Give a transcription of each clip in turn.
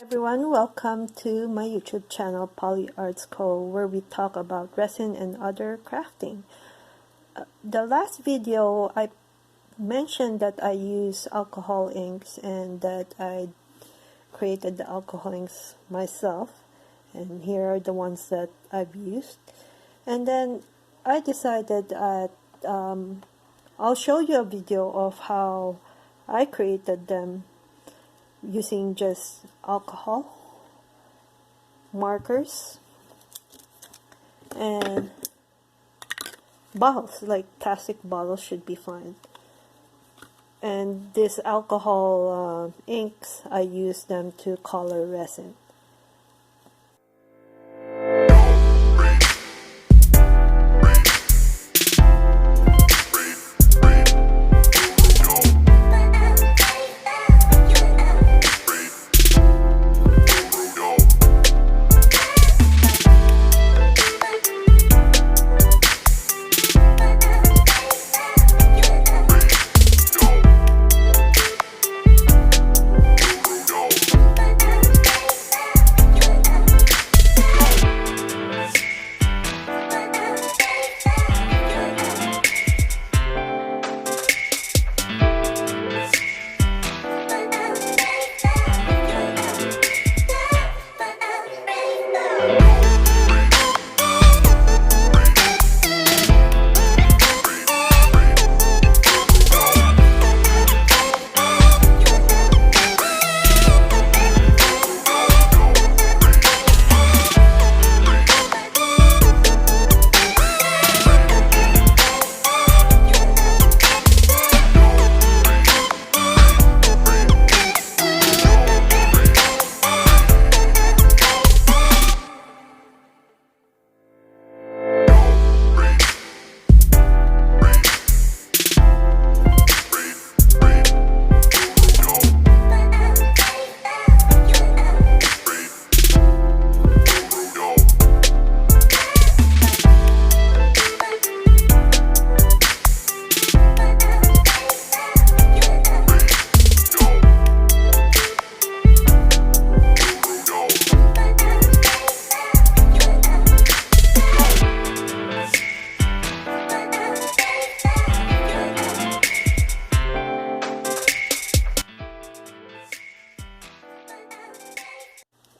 Everyone, welcome to my YouTube channel Poly Arts Co, where we talk about resin and other crafting. The last video I mentioned that I use alcohol inks and that I created the alcohol inks myself, and here are the ones that I've used. And then I decided that I'll show you a video of how I created them using just alcohol, markers, and bottles, like plastic bottles should be fine. And this alcohol inks, I use them to color resin.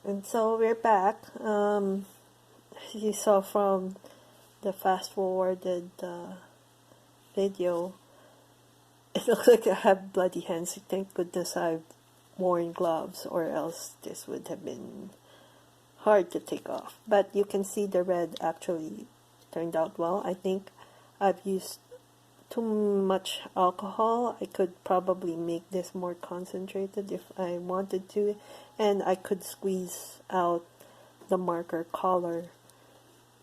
And so we're back. You saw from the fast forwarded video, it looks like I have bloody hands. Thank goodness I've worn gloves, or else this would have been hard to take off. But you can see the red actually turned out well. I think I've used too much alcohol. I could probably make this more concentrated if I wanted to, and I could squeeze out the marker color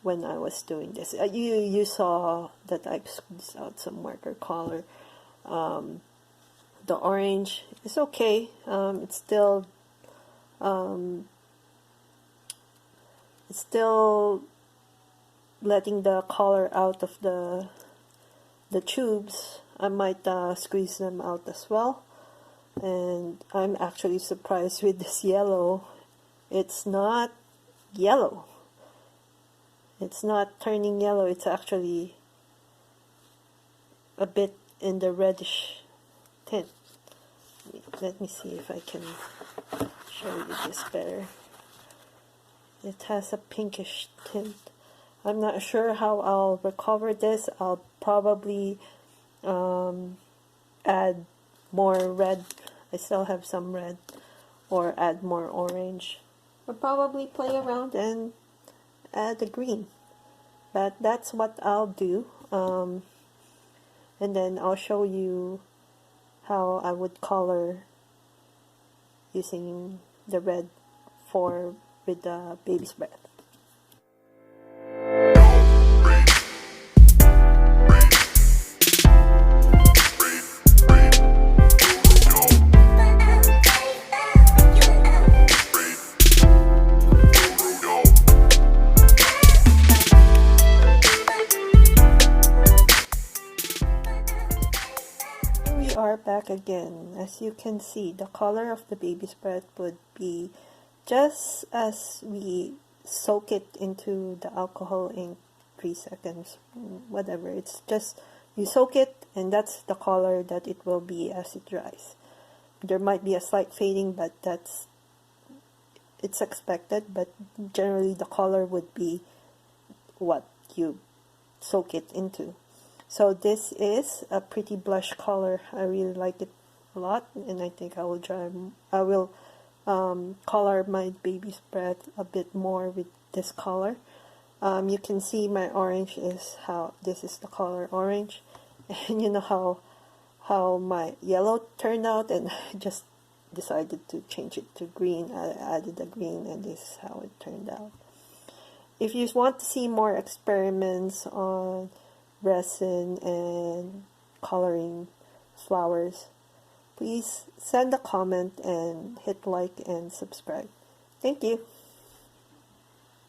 when I was doing this. You saw that I squeezed out some marker color. The orange is okay. It's still letting the color out of the tubes. I might squeeze them out as well. And I'm actually surprised with this yellow. It's not yellow. It's not turning yellow. It's actually a bit in the reddish tint. Let me see if I can show you this better. It has a pinkish tint. I'm not sure how I'll recover this. I'll probably add more red. I still have some red, or add more orange, or probably play around and add the green. But that's what I'll do. And then I'll show you how I would color using the red with the baby's breath. Back again. As you can see, the color of the baby's breath would be just as we soak it into the alcohol in 3 seconds, whatever, it's just you soak it and that's the color that it will be as it dries. There might be a slight fading, but it's expected, but generally the color would be what you soak it into. So this is a pretty blush color. I really like it a lot, and I think I will color my baby's breath a bit more with this color. You can see my orange is how this is the color orange, and you know how my yellow turned out, and I just decided to change it to green. I added the green, and this is how it turned out. If you want to see more experiments on resin and coloring flowers, please send a comment and hit like and subscribe. Thank you.